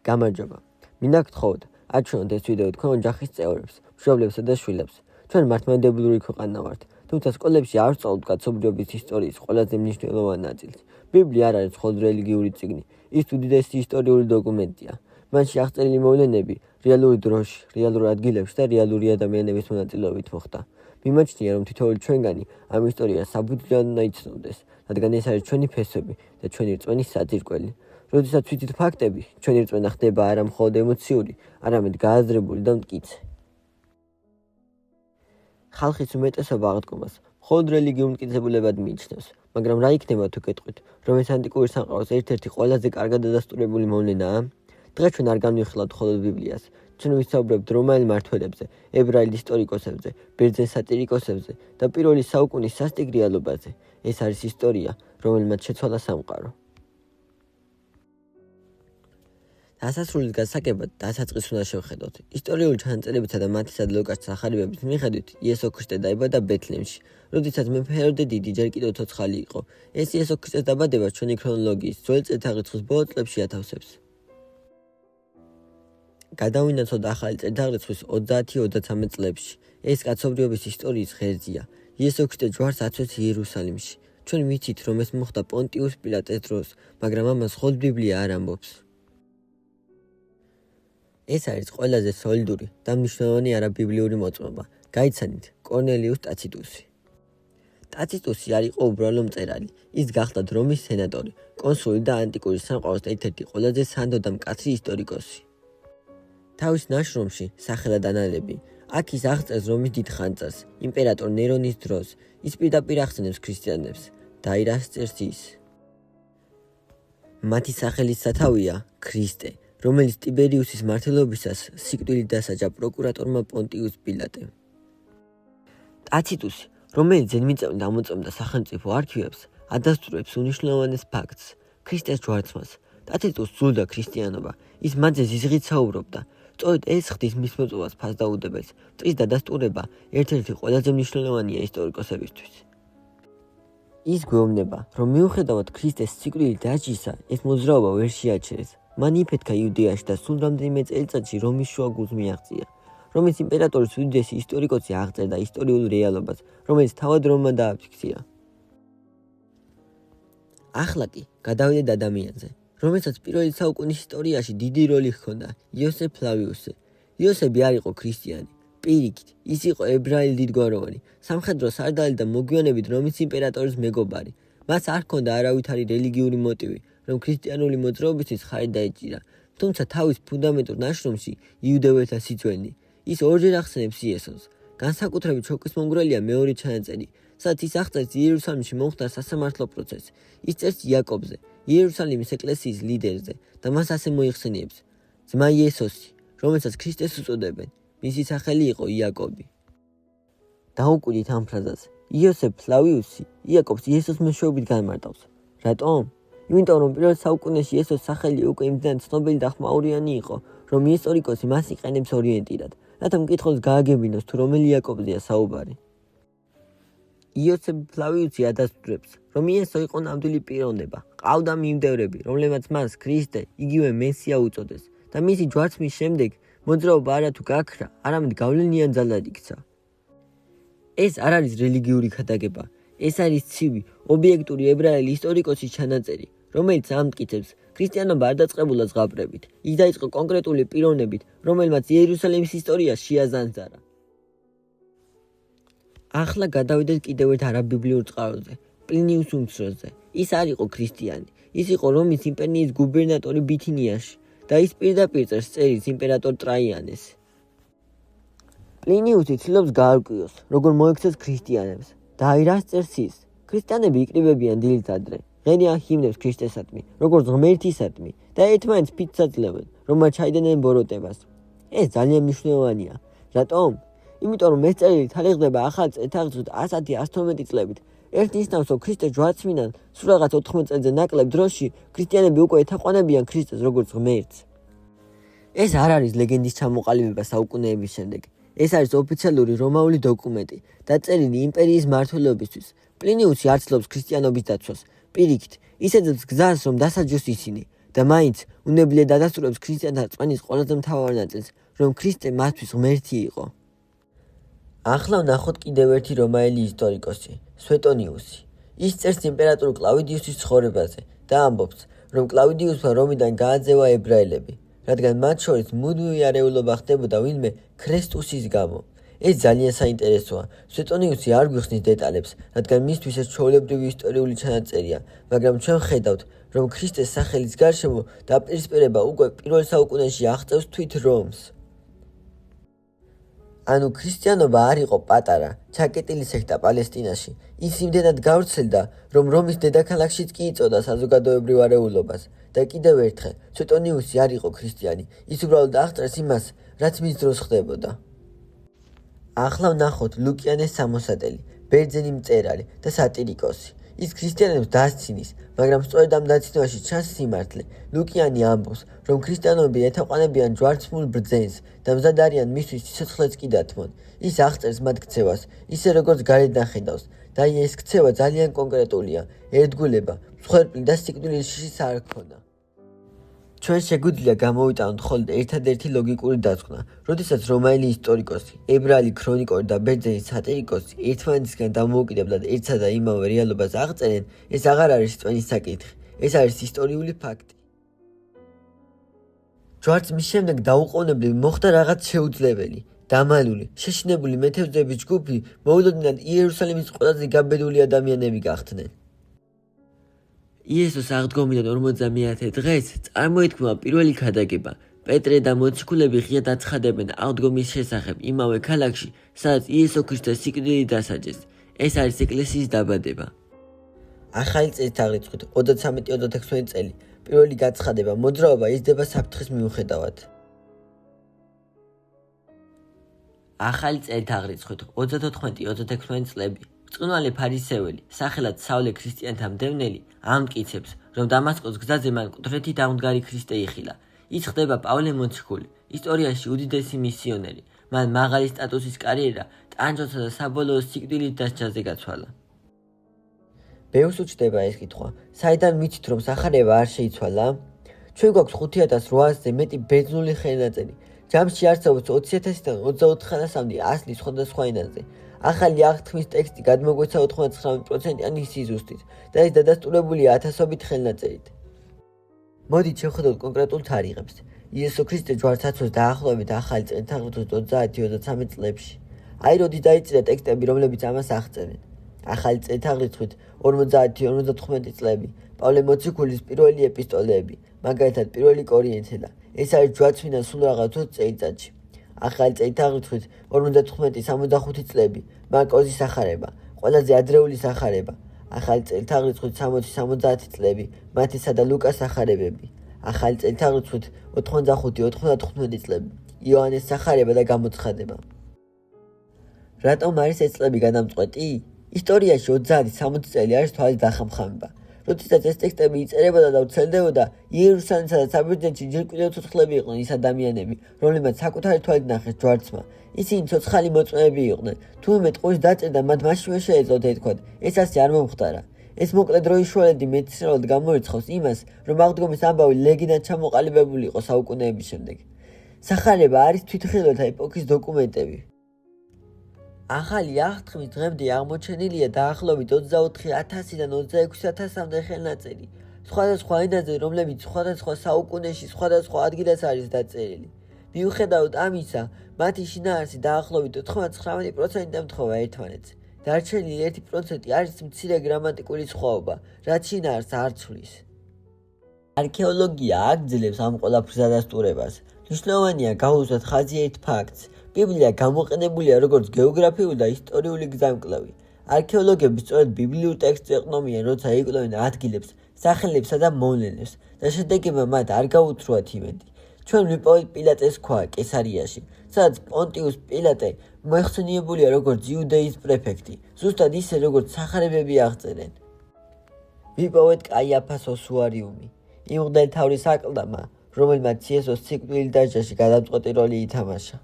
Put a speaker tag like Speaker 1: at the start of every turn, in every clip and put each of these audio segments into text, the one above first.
Speaker 1: გამარჯობა. მინდა გთხოვოთ, აჩვენოთ ეს ვიდეო თქვენ ოჯახის წევრებს, მშობლებსა და შვილებს. ჩვენ მართლმადიდებლური ქვეყანა ვართ, თუმცა სკოლებში არ ვსწავლობთ კაცობრიობის ისტორიის ყველაზე მნიშვნელოვან ნაწილს. ბიბლია არ არის მხოლოდ რელიგიური წიგნი, ის უდიდესი ისტორიული დოკუმენტია. მანში აღწერილი მოვლენები რეალური დროში, რეალურ ადგილებში და რეალური ადამიანების მონაწილეობით მოხდა. მიმაჩნია, რომ თითოეული ჩვენგანი ამ ისტორიას საფუძვლად უნდა იცნობდეს, რადგან ეს არის ჩვენი ფესვები და ჩვენი რწმენის საძირკველი. როდესაც ვიცით ფაქტები, ჩვენი რწმენა ხდება არა მხოლოდ ემოციური, არამედ გააზრებული და მტკიცე. ხალხის უმეტესობა აღდგომას მხოლოდ რელიგიურ მტკიცებულებად მიიჩნევს, მაგრამ რა იქნება თუ გეტყვით, რომ ეს ანტიკური სამყაროს ერთ-ერთი ყველაზე კარგად დადასტურებული მოვლენაა? დღეს ჩვენ არ განვიხილავთ მხოლოდ ბიბლიას, ჩვენ ვისაუბრებთ რომაელ მმართველებზე, ებრაელ ისტორიკოსებზე, ბერძენ სატირიკოსებზე და პირველი საუკუნის სასტიკ რეალობაზე. ეს არის ისტორია, რომელმაც შეცვალა სამყარო. დასასრულის გასაგებად დასაწყისს უნდა შევხედოთ. ისტორიული ჩანაწერებისა და მათი სადლოკაშ სახარებების მიხედვით, იესო ქრისტე დაიბადა ბეთლემში, როდესაც მეფე ჰეროდე დიდი ჯერ კიდევ ცოცხალი იყო. ეს იესო ქრისტეს დაბადება ჩვენი ქრონოლოგიის ძველი წელთაღრიცხვის ბოლო წლებში ათავსებს. გადავინაცვლოთ ახალი წელთაღრიცხვის 30-33 წლებში. ეს კაცობრიობის ისტორიის ღერძია. იესო ქრისტე ჯვარს აცვეს იერუსალიმში. ჩვენ ვიცით, რომ ეს მოხდა პონტიუს პილატეს დროს, მაგრამ ამას მხოლოდ ბიბლია არ ამბობს. ეს არის ყველაზე სოლიდური და მნიშვნელოვანი არაბიბლიური მოწმობა. გაიცანით, კორნელიუს ტაციტუსი. ტაციტუსი არ იყო უბრალო მწერალი, ის გახდა რომის სენატორი, კონსული და ანტიკური სამყაროს ერთ-ერთი ყველაზე სანდო და მკაცრი ისტორიკოსი. თავის ნაშრომში სახელად ანალები, აქ ის აღწერს რომის დიდ ხანძარს, იმპერატორ ნერონის დროს, ის პირდაპირ ახსენებს ქრისტიანებს, დაირას წერს ის. მათი სახელის სათავეა ქრისტე, რომელიც ტიბერიუსის მმართველობისას სიკვდილით დასაჯა პროკურატორმა პონტიუს პილატემ. ტაციტუსი, რომელიც ზედმიწევნით ამოწმებდა სახელმწიფო არქივებს, ადასტურებს უნიშნულოვანეს ფაქტს, ქრისტეს ჯვარცმას. ტაციტუსს სძულდა ქრისტიანობა, ის მათზე ზიზღით საუბრობდა. სწორედ ეს ხდის მის მოწმობას ფასდაუდებელს. მტრის დადასტურება ერთ-ერთი ყველაზე მნიშვნელოვანია ისტორიკოსებისთვის. ის გვეუბნება, რომ მიუხედავად ქრისტეს სიკვდილით დასჯისა, ეს მოძრაობა ვერ შეაჩერეს. მან იფეთქა იუდეაში და სულ რამდენიმე წელიწადში რომის შუაგულს მიაღწია. რომის იმპერატორის უდიდესი ისტორიკოსი აღწერდა ისტორიულ რეალობას, რომელიც თავად რომმა დააფიქსირა. ახლა კი გადავიდეთ ადამიანზე, რომელსაც პირველი საუკუნის ისტორიაში დიდი როლი ჰქონდა, იოსებ ფლავიუსი. იოსები არ იყო ქრისტიანი. პირიქით, ის იყო ებრაელი დიდგვაროვანი, სამხედრო სარდალი და მოგვიანებით რომის იმპერატორის მეგობარი. მას არ ჰქონდა არავითარი რელიგიური მოტივი, რომ ქრისტიანული მოძრაობისთვის ხარი დაეჭირა, თუმცა თავის ფუნდამენტურ ნაშრომში იუდეველთა სიძველნი, ის ორჯერ ახსენებს იესოს. განსაკუთრებით შოկისმომგვრელია მეორე ჩანაწერი, სადაც ის აღწერს იერუსალიმში მომხდარ სასამართლო პროცესს. ის წერს იაკობზე, იერუსალიმის ეკლესიის ლიდერზე და მას ასე მოიხსენიებს: ძმა იესოსი, რომელსაც ქრისტეს უწოდებენ, მისი სახელი იყო იაკობი. დაუკვირდით ამ ფრაზას. იოსებ ფლავიუსი იაკობს იესოს მეშვეობით განმარტავს. რატომ? იმიტომ რომ პირველ საუკუნეში იესოს სახელი უკვე იმდენად ცნობილი და ხმაურიანი იყო, რომ ისტორიკოსი მას იყენებს ორიენტირად, რათა მკითხველს გააგებინოს თუ რომელი იაკობზეა საუბარი. იოსებ ფლავიუსი ადასტურებს, რომ იესო იყო ნამდვილი პიროვნება, ყავდა მიმდევრები, რომლებმაც მას ქრისტე, იგივე მესია უწოდეს და მისი ჯვარცმის შემდეგ მოძრაობა არათუ გაქრა, არამედ გავლენიან ძალად იქცა. ეს არ არის რელიგიური ქადაგება, ეს არის ცივი, ობიექტური ებრაელი ისტორიკოსის ჩანაწერი, რომელიც ამტკიცებს, ქრისტიანობა არ დაწყებულა ზღაპრებით, ის დაიწყო კონკრეტული პიროვნებით, რომელმაც იერუსალიმის ისტორია შეაზანძარა. ახლა გადავიდეთ კიდევ ერთ არაბიბლიურ წყაროზე, პლინიუს უმცროსზე. ის არ იყო ქრისტიანი, ის იყო რომის იმპერიის გუბერნატორი ბითინიაში და ის პირდაპირ წერს წერილს იმპერატორ ტრაიანეს. პლინიუსი ცდილობს გაარკვიოს, როგორ მოექცეს ქრისტიანებს. დაირას წერს ის, ქრისტიანები იკრიბებიან დილით ადრე, ღერიან ჰიმნებს ქრისტესადმი, როგორც ღმერთისადმი და ერთმანეთს ფიცს აძლევენ, რომ მათ ჩაიდენენ ბოროტებას. ეს ძალიან მნიშვნელოვანია. რატომ? იმიტომ რომ ეს წერილი თარიღდება ახალ წელთაღრიცხვით 100-112 წლებით. ერთ ნიშნავს, რომ ქრისტეს ჯვარცმიდან სულ რაღაც 80 წელზე ნაკლებ დროში ქრისტიანები უკვე ეთაყვანებიან ქრისტეს როგორც ღმერთს. ეს არ არის ლეგენდის ჩამოყალიბება საუკუნეების შემდეგ. ეს არის ოფიციალური რომაული დოკუმენტი, დაწერილი იმპერიის მმართველობისთვის. პლინიუსი არ ცდილობს ქრისტიანობის დაცვას. პირიქით, ის ეძებს გზას, რომ დასაჯოს ისინი. და მაინც უნებლიე დადასტურებს ქრისტიანთა რწმენის ყველაზე მთავარ ნაწილს, რომ ქრისტე მათთვის ღმერთი იყო. ახლა ვნახოთ კიდევ ერთი რომაელი ისტორიკოსი, სვეტონიუსი. ის წერს იმპერატორ კლავიდიუსის ცხოვრებაზე და ამბობს, რომ კლავიდიუსმა რომიდან გააძევა ებრაელები, რადგან მათ შორის მუდმივი არეულობა ხდებოდა ვინმე ქრესტუსის გამო. ეს ძალიან საინტერესოა. სვეტონიუსი არ გვიხსნის დეტალებს, რადგან მისთვის ეს ჩვეულებრივი ისტორიული ჩანაწერია, მაგრამ ჩვენ ხედავთ, რომ ქრისტეს სახელის გარშემო დაპირისპირება უკვე პირველ საუკუნეში აღწევს თვით რომს. ანუ ქრისტიანობა არ იყო პატარა, ჩაკეტილი სექტა პალესტინაში. ის იმდენად გავრცელდა, რომ რომის დედაქალაქშიც კი იწოდა საზოგადოებრივ არეულობას. და კიდევ ერთხელ, სვეტონიუსი არ იყო ქრისტიანი, ის უბრალოდ აღწერს იმას, რაც მის დროს ხდებოდა. ახლა ვნახოთ ლუკიანეს სამოსატელი, ბერძენი მწერალი და სატირიკოსი. ის ქრისტიანებს დასცინის, მაგრამ სწორედ ამ დაცინვაში ჩანს სიმართლე. ლუკიანი ამბობს, რომ ქრისტიანები ეთაყვანებიან ჯვარცმულ ბრძენს და მზად არიან მისთვის სიცოცხლეც კი დათმონ. ის აღწერს მათ ქცევას, ისე როგორც გარედან ხედავს, და ეს ქცევა ძალიან კონკრეტულია, ერთგულება, მსხვერპლი და სიკვდილის შიშიც არ ჰქონდა. ჩვენ შეგვიძლია გამოვიტანოთ მხოლოდ ერთადერთი ლოგიკური დაწყნა, როდესაც რომაელი ისტორიკოსი, ებრაელი ქრონიკორი და ბერძენი სატირიკოსი ერთმანეთისგან დამოუკიდებლად ერთსა და იმავე რეალობას აღწერენ, ეს აღარ არის რწმენის საკითხი, ეს არის ისტორიული ფაქტი. ჯვარცმის შემდეგ დაუყოვნებლივ მოხდა რაღაც შეუძლებელი. დამალული, შეშინებული მეთევზეების ჯგუფი მოულოდნელად იერუსალიმის ყველაზე გაბედული ადამიანები გახდნენ. იესოს აღდგომიდან 50-ე დღეს წარმოითქმა პირველი ქადაგება. პეტრე და მოციქულები ღიად აცხადებენ აღდგომის შესახებ იმავე ქალაქში, სადაც იესო ქრისტეს სიკვდილი დასაჯეს. ეს არის ეკლესიის დაბადება. ახალი წელთაღრიცხვით 33-36 წელი პირველი გაცხადება მოძრაობა იზრდება საფრთხის მიუხედავად. ახალი წელთაღრიცხვით 34-36 წლები ბრწყინვალე ფარისეველი, სახელად საულე ქრისტიანთა მდევნელი, ამტკიცებს, რომ დამასკოს გზაზე მან ყდრეთით აღმდგარი ქრისტე იხილა. ის ხდება პავლე მოციქული, ისტორიაში უდიდესი მისიონერი. მან მაღალი სტატუსის კარიერა ტანჯვასა და საბოლოო სიკვდილით დასჯაზე გაცვალა. ბევრს უჩნდება ეს კითხვა, საიდან ვიცით, რომ სახარება არ შეიცვალა? ჩვენ გვაქვს 5800-ზე მეტი ბერძნული ხელნაწერი. ჯამში არსებობს 20,000-დან 24,000-მდე ასლის სხვადასხვა ენაზე. ახალი აღთქმის ტექსტი გადმოგვეცა 99%-იანი სიზუსტით და ეს დადასტურებულია ათასობით ხელნაწერით. მოდით შევხედოთ კონკრეტულ თარიღებს. იესო ქრისტე ჯვარცაცოს დაახლოებით ახალი წელთაღრიცხვით 30-33 წლებში. აი როდის დაიწერა ტექსტები, რომლებიც ამას აღწერენ. ახალი წელთაღრიცხვით 50-55 წლები. პავლე მოციქულის პირველი ეპისტოლეები, მაგალითად პირველი კორინთიელა. ეს არის ჯვარცმიდან სულ რაღაც 20 წელიწადში. ახალი წელთაღრიცხვით 55-65 წლები. მარკოზის სახარება, ყველაზე ადრეული სახარება. ახალი წელთაღრიცხვით 60-70 წლები. მათესა და ლუკას სახარებები. ახალი წელთაღრიცხვით 85-95 წლები. იოანეს სახარება და გამოცხადება. რატომ არის ეს წლები გადამწყვეტი? ისტორიაში 30-60 წელი არის თვალის დახამხამება. როდესაც ეს ტექსტები იწერებოდა და ვრცელდებოდა, იერუსალიმსა და საბერძნეთში ჯერ კიდევ ცოცხლები იყვნენ ის ადამიანები, რომლებმაც საკუთარი თვალით ნახეს ჯვარცმა. ისინი ცოცხალი მოწმეები იყვნენ. თუმე ტყუის დაწერდა მათ მაშინვე შეეძლოთ ეთქვათ, ეს ასე არ მომხდარა. ეს მოკლე დროის შუალედი მეცნიერულად გამორიცხავს იმას, რომ აღდგომის ამბავი ლეგენდად ჩამოყალიბებული იყო საუკუნეების შემდეგ. სახარება არის თვითმხილველთა ეპოქის დოკუმენტები. ახალი აღთქმის დღემდე აღმოჩენილია დაახლოებით 24,000-დან 26,000-მდე ხელნაწერი, სხვადასხვა ენაზე, რომლებიც სხვადასხვა საუკუნეში სხვადასხვა ადგილას არის დაწერილი. მიუხედავად ამისა, მათი შინაარსი დაახლოებით 99%-ით ემთხვევა ერთმანეთს. დარჩენილი 1% არის მცირე გრამატიკული სხვაობა, რაც შინაარსს არ ცვლის. არქეოლოგია აგრძელებს ამ ყველაფრის ადასტურებას. მნიშვნელოვანია გავუშვათ ხაზი ერთ ფაქტს. ბიბლია გამოყენებულია როგორც გეოგრაფიული და ისტორიული გზამკვლევი. არქეოლოგები სწორედ ბიბლიურ ტექსტს ეყრდნობიან, როცა იკვლევენ ადგილებს, სახელებსა და მოვლენებს და შედეგება მათ არ გაუთრუათ იმედი. ჩვენ ვიპოვეთ პილატეს ქვა კესარიაში, სადაც პონტიუს პილატე მოიხსენიებულია როგორც იუდეის პრეფექტი, ზუსტად ისე როგორც სახარებები აღწერენ. ვიპოვეთ კაიაფას ოსუარიუმი, იმ მღვდელმთავრის აკლდამა, რომელმაც იესოს სიკვდილით დასჯაში გადამწყვეტი როლი ითამაშა.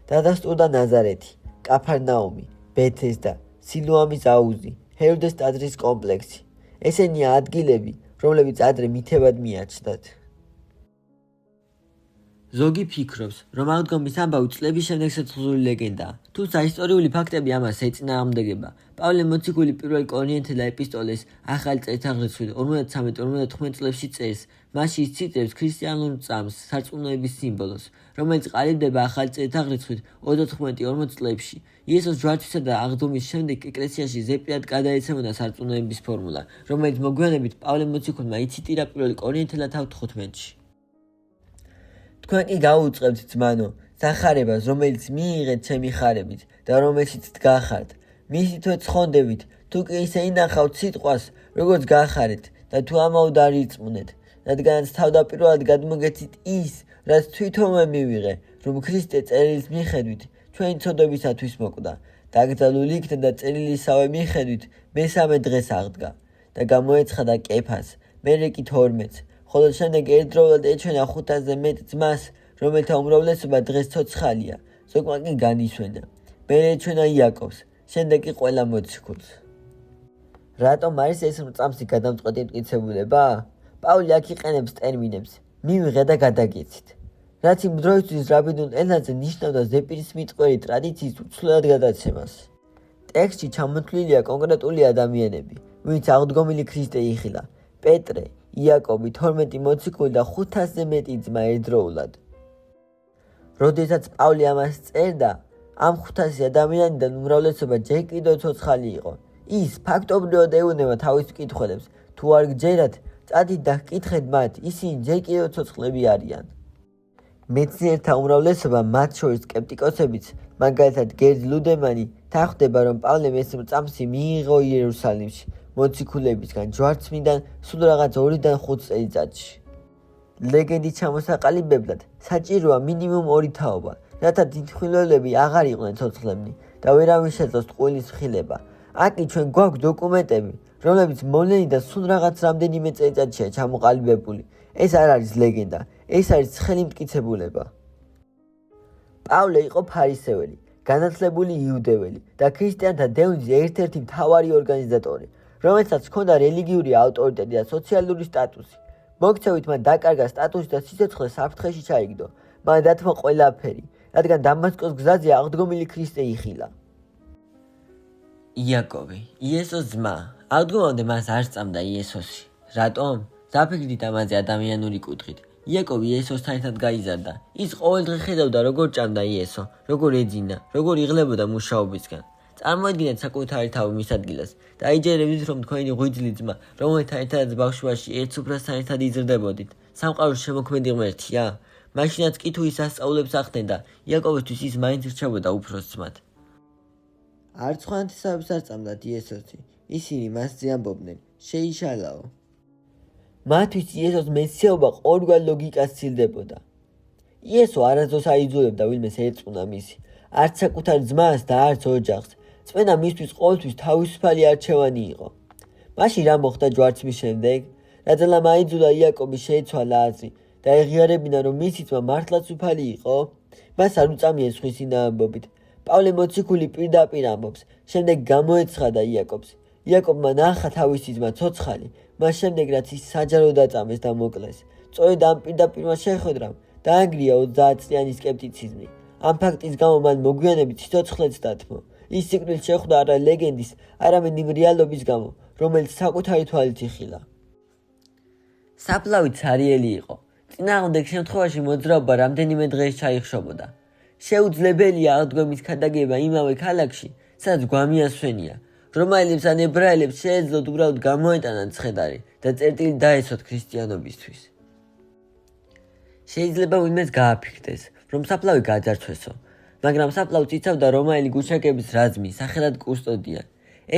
Speaker 1: დადასტურდა ნაზარეთი, კაფარნაუმი, ბეთესდა, სილოამის აუზი, ჰეროდეს ტაძრის კომპლექსი. ესენია ადგილები, რომლებიც ადრე მითებად მიაჩნდათ. ზოგი ფიქრობს, რომ აღდგომის ამბავი წლების შემდეგ შეცვლილი ლეგენდაა, თუმცა ისტორიული ფაქტები ამას ეწინააღმდეგება. პავლე მოციქული პირველ კორინთელ ეპისტოლეს ახალი წელთაღრიცხვით 53-54 წლებში წერს. მასში ის ციტებს ქრისტიანულ წამს, სარწმუნოების სიმბოლოს, რომელიც ყალიბდება ახალი წელთაღრიცხვით 34-40 წლებში. იესოს ჯვართვისა და აღდგომის შემდეგ ეკლესიაში ზეპირად გადაეცემოდა სარწმუნოების ფორმულა, რომელიც მოგვიანებით პავლე მოციქულმა იციტირა პირველ კორინთელ 15-ში. თქვენ კი გაუწყებთ ძმანო, სახარებას, რომელიც მიიღეთ ჩემი ხარებით და რომელშიც დგახართ. მისითვე ცხონდებით, თუ კი ისე ინახავთ სიტყვას, როგორც გახარეთ და თუ ამაოდ არ ირწმუნეთ, რადგანაც თავდაპირველად გადმოგეცით ის, რაც თვითონვე მივიღე, რომ ქრისტე წერილის მიხედვით ჩვენი ცოდებისათვის მოკვდა. დაკრძალული იქნა და წერილისავე მიხედვით მესამე დღეს აღდგა და გამოეცხადა კეფას, მერე კი 12-ს. ხოლო შემდეგ ერთდროულად ეჩვენა 500-ზე მეტ ძმას, რომელთა უმრავლესობა დღეს ცოცხალია, ზოგმა კი განისვენა. მერე ეჩვენა იაკობს, შემდეგ კი ყველა მოციქულს. რატომ არის ეს მრწამსი გადამწყვეტი მტკიცებულება? პავლე აქ იყენებს ტერმინებს მივიღე და გადაგეცით, რაც იმ დროისთვის რაბინულ ენაზე ნიშნავდა ზეპირის მიტყველი ტრადიციის უცვლელად გადაცემას. ტექსტში ჩამოთვლილია კონკრეტული ადამიანები, ვინც აღდგომილი ქრისტე იხილა: პეტრე, იაკობი, 12 მოციქული და 500-ზე მეტი ძმა ერთდროულად. როდესაც პავლე ამას წერდა, ამ 500 ადამიანიდან უმრავლესობა ჯერ კიდევ ცოცხალი იყო. ის ფაქტობრივად ეუბნება თავის მკითხველებს, თუ არ გჯერათ, წადით და ჰკითხეთ მათ, ისინი ჯერ კიდევ ცოცხლები არიან. მეცნიერთა უმრავლესობა, მათ შორის სკეპტიკოსებიც, მაგალითად გერდ ლუდემანი, თანხმდება, რომ პავლემ ეს მრწამსი მიიღო იერუსალიმში მოციქულებისგან ჯვარცმიდან სულ რაღაც 2-დან 5 წელიწადში. ლეგენდის ჩამოსაყალიბებლად საჭიროა მინიმუმ 2 თაობა, რათა თვითმხილველები აღარ იყვნენ ცოცხლები და ვერავინ შეძლოს ტყუილის მხილება. აკი ჩვენ გვაქვს დოკუმენტები, რომლებიც მოვლენიდან სულ რაღაც რამდენიმე წელიწადშია ჩამოყალიბებული. ეს არ არის ლეგენდა, ეს არის ცხელი მტკიცებულება. პავლე იყო ფარისეველი, განათლებული იუდეველი და ქრისტიანთა დევნის ერთ-ერთი მთავარი ორგანიზატორი, რომელსაც ჰქონდა რელიგიური ავტორიტეტი და სოციალური სტატუსი. მოქცევით მან დაკარგა სტატუსი და სიცოცხლე საფრთხეში ჩაიგდო. მან დათმო ყველაფერი, რადგან დამასკოს გზაზე აღდგომილი ქრისტე იხილა. იაკობი, იესოს ძმა, აღდგომამდე მას არ სწამდა იესოსი. რატომ? დაფიქრდით ამაზე ადამიანური კუთხით. იაკობი იესოსთან ერთად გაიზარდა. ის ყოველდღე ხედავდა, როგორ ჭამდა იესო, როგორ ეძინა, როგორ იღლებოდა მუშაობისგან. წარმოედგინეთ საკუთარი თავი მის ადგილას და იჯერებდით, რომ თქვენი ღვიძლი ძმა, რომელთან ერთადაც ბავშვობაში ერთ სუფრასთან ერთად იზრდებოდით, სამყაროს შემოქმედი ღმერთია? მაშინაც კი თუ ის ასწავლებს ახდენდა, იაკობისთვის ის მაინც რჩებოდა უფროს ძმად. არც ღვთისმსახურებას არ სწამდათ იესოსი, ისინი მასზე ამბობდნენ, შეიშალაო. მათთვის იესოს მესიაობა ყოველგვარ ლოგიკას სცილდებოდა. იესო არასდროს აიძულებდა ვინმეს ერწყუნა მისი, არც საკუთარ ძმას და არც ოჯახს. წმენა მისთვის ყოველთვის თავისუფალი არჩევანი იყო. მაშინ რა მოხდა ჯვარცმის შემდეგ? რაძალამ აიძულა იაკობი შეეცვალა აზრი და ეღიარებინა, რომ მისი ძმა მართლაც უფალი იყო? მას არ უწამიეს სხვის წინააღმობით. პავლე მოციქული პირდაპირ ამბობს, შემდეგ გამოეცხადა იაკობს. იაკობმა ნახა თავისი ძმა ცოცხალი, მას შემდეგ რაც ის საჯარო დაწამეს და მოკლეს. სწორედ ამ პირდაპირმა შეხვედრამ დაანგრია 30 წლიანი სკეპტიციზმი. ამ ფაქტის გამო მან მოგვიანებით სიცოცხლეც დათმო. ის სიკვდილს შეხვდა არა ლეგენდის, არამედ იმ რეალობის გამო, რომელიც საკუთარი თვალით იხილა. საფლავი ცარიელი იყო. წინააღმდეგ შემთხვევაში მოძრაობა რამდენიმე დღეს ჩაიხშობოდა. შეუძლებელია აღდგომის ქადაგება იმავე ქალაქში, სადაც გვამიასვენია. რომაელებს ან ებრაელებს შეეძლოთ უბრალოდ გამოეტანათ ცხედარი და წერტილი დაესვათ ქრისტიანობისთვის. შეიძლება ვინმეს გააფიქრდეს, რომ საფლავი გაძარცვესო, მაგრამ საფლავს იცავდა რომაელი გუშაგების რაზმი, სახელად კუსტოდია.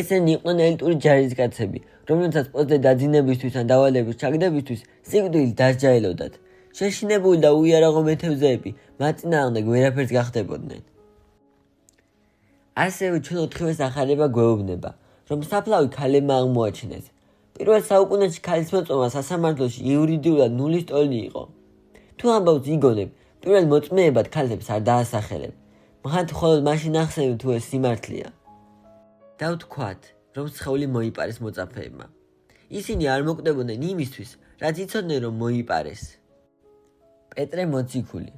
Speaker 1: ესენი იყვნენ ელიტური ჯარისკაცები, რომლებსაც პოსტზე დაძინებისთვის ან დავალების ჩაგდებისთვის სიკვდილით დასჯაელოდათ. შეშინებული და უიარაღო მეთევზეები მათ წინააღმდეგ ვერაფერს გახდებოდნენ. ასევე ჩვენ ოთხივეს ახალება გვეუბნება, რომ საფლავი ქალებმა აღმოაჩინეს. პირველ საუკუნეში ქალის მოწმობა სასამართლოში იურიდიულად ნულის ტოლი იყო. თუ ამბავს იგონებ, პირველ მოწმეებად ქალებს არ დაასახელებ. მათ მხოლოდ მაშინ ახსენებ, თუ ეს სიმართლეა. და ვთქვათ, რომ სხეული მოიპარეს მოწაფეებმა. ისინი არ მოკვდებოდნენ იმისთვის, რაც იცოდნენ, რომ მოიპარეს. პეტრე მოციქული,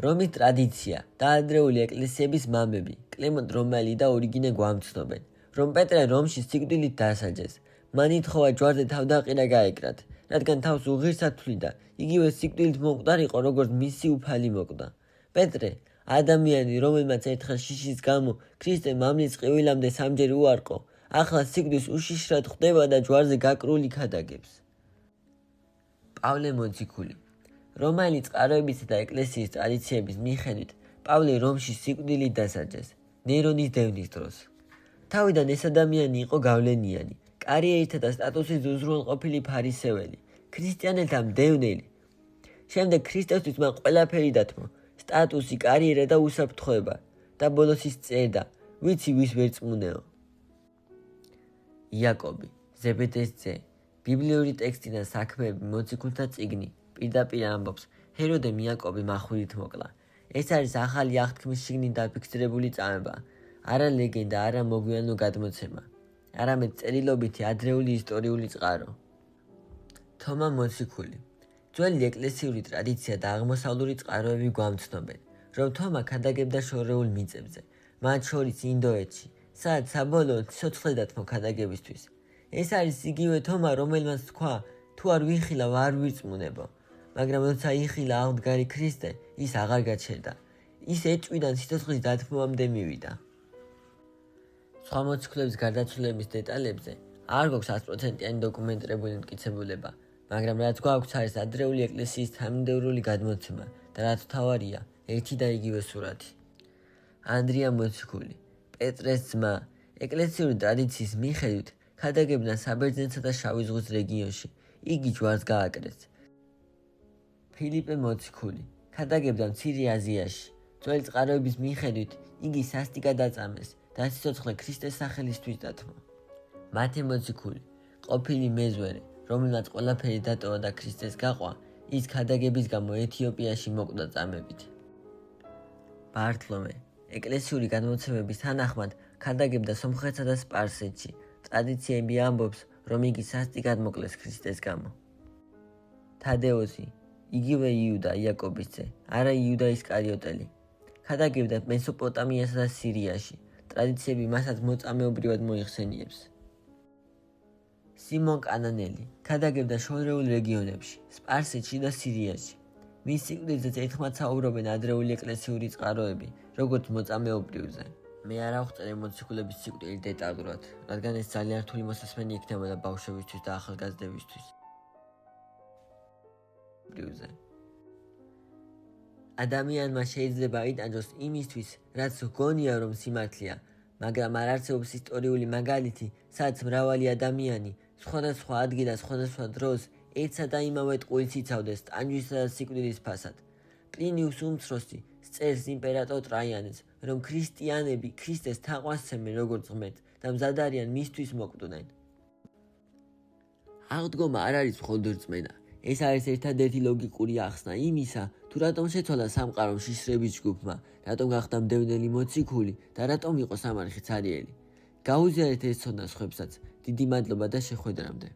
Speaker 1: რომის ტრადიცია და ადრეული ეკლესიების მამები კლემენტ რომელი და ორიგინე გვამცნობენ, რომ პეტრე რომში სიკვდილით დასაჯეს. მან ითხოვა ჯვარზე თავდაყირა გაეკრათ, რადგან თავს უღირსად თვლიდა, იგივე სიკვდილით მომკვდარიყო, როგორც მისი უფალი მოკვდა. პეტრე, ადამიანი, რომელმაც ერთხელ შიშის გამო ქრისტე მამლის ყივილამდე სამჯერ უარყო, ახლა სიკვდილს უშიშრად ხვდება და ჯვარზე გაკრული ქადაგებს. პავლე მოციქული, რომაელი წყაროებისა და ეკლესიის ტრადიციების მიხედვით, პავლე რომში სიკვდილით დასაჯეს, ნერონის დევნის დროს. თავიდან ეს ადამიანი იყო გავლენიანი, კარიერითა და სტატუსით უზრუნველყოფილი ფარისეველი, ქრისტიანელთა მდევნელი. შემდეგ ქრისტესთვის მან ყველაფერი დათმო, სტატუსი, კარიერა და უსაფრთხოება და ბოლოს ის წერდა, ვიცი ვის ვერ წმუნეო. იაკობი, ზებედეს ძე, ბიბლიური ტექსტი და საქმეები მოციქულთა წიგნი პირდაპირ ამბობს, ჰეროდემ იაკობი მახვირით მოკლა. ეს არის ახალი აღთქმის შიგნით დაფიქსირებული წამება, არა ლეგენდა, არა მოგვიანო გადმოცემა, არამედ წერილობითი ადრეული ისტორიული წყარო. თომა მოციქული, ძველი ეკლესიური ტრადიცია და აღმოსავლური წყაროები გვამცნობენ, რომ თომა ქადაგებდა შორეულ მიწებზე, მათ შორის ინდოეთში, სადაც საბოლოოდ სიცოცხლე დათმო ქადაგებისთვის. ეს არის იგივე თომა, რომელმაც თქვა, თუ არ ვიხილავ, არ ვირწმუნებო, მაგრამ როცა იხილა აღმდგარი ქრისტე, ის აღარ გაჩერდა. ის ეჭვიდან სიცოცხლის დათმობამდე მივიდა. სხვა მოციქულების გარდაცვალების დეტალებზე არ გვაქვს 100%-იანი დოკუმენტირებული მტკიცებულება, მაგრამ რაც გვაქვს არის ადრეული ეკლესიის თანმიმდევრული გადმოცემა და რაც მთავარია, ერთი და იგივე სურათი. ანდრია მოციქული, პეტრეს ძმა, ეკლესიური ტრადიციის მიხედვით ქადაგებდა საბერძნეთსა და შავი ზღვის რეგიონში, იგი ჯვარს გააკრეს. ფილიპე მოციქული, ქადაგებდა მცირე აზიაში, ძველი წყაროების მიხედვით იგი სასტიკად აწამეს და სიცოცხლე ქრისტეს სახელისთვის დათმო. მათე მოციქული, ყოფილი მეზვერე, რომელმაც ყველაფერი დატოვა და ქრისტეს გაყვა, ის ქადაგების გამო ეთიოპიაში მოკვდა წამებით. ბართლომე, ეკლესიური გადმოცემების თანახმად ქადაგებდა სომხეთსა და სპარსეთში, ტრადიციები ამბობს, რომ იგი სასტიკად მოკლეს ქრისტეს გამო. თადეოსი, იგივე იუდა იაკობის ძე, არა იუდა ისკარიოტელი, ქადაგებდა მესოპოტამიასა და სირიაში, ტრადიციები მასაც მოწამეობრივად მოიხსენიებს. სიმონ კანანელი, ქადაგებდა შორეულ რეგიონებში, სპარსეთში და სირიაში. მის სიკვდილზეც ერთხმად საუბრობენ ადრეული ეკლესიური წყაროები, როგორც მოწამეობრივზე. მე არ ავხსენე მოციქულების სიკვდილი დეტალურად, რადგან ეს ძალიან რთული მოსასმენი იქნებოდა ბავშვებისთვის და ახალგაზრდებისთვის. ადამიანმა შეიძლება იტანჯოს იმისთვის, რაც გონია რომ სიმართლეა, მაგრამ არ არსებობს ისტორიული მაგალითი, სადაც მრავალი ადამიანი სხვადასხვა ადგილ და სხვადასხვა დროს ერთსა და იმავე ტყუილს იცავდეს ტანჯვისა და სიკვდილის ფასად. პლინიუს უმცროსი წერს იმპერატორ ტრაიანეს, რომ ქრისტიანები ქრისტეს თაყვანს სცემენ როგორც ღმერთს და მზად არიან მისთვის მოკვდნენ. აღდგომა არ არის მხოლოდ რწმენა, ეს არის ერთადერთი ლოგიკური ახსნა იმისა, თუ რატომ შეცვალა სამყარომ შიშრების ჯგუფმა, რატომ გახდა მდევნელი მოციქული და რატომ იყო სამარხი ცარიელი. გაუზიარეთ ეს ცოდნა სხვებსაც. დიდი მადლობა და შეხვედრამდე.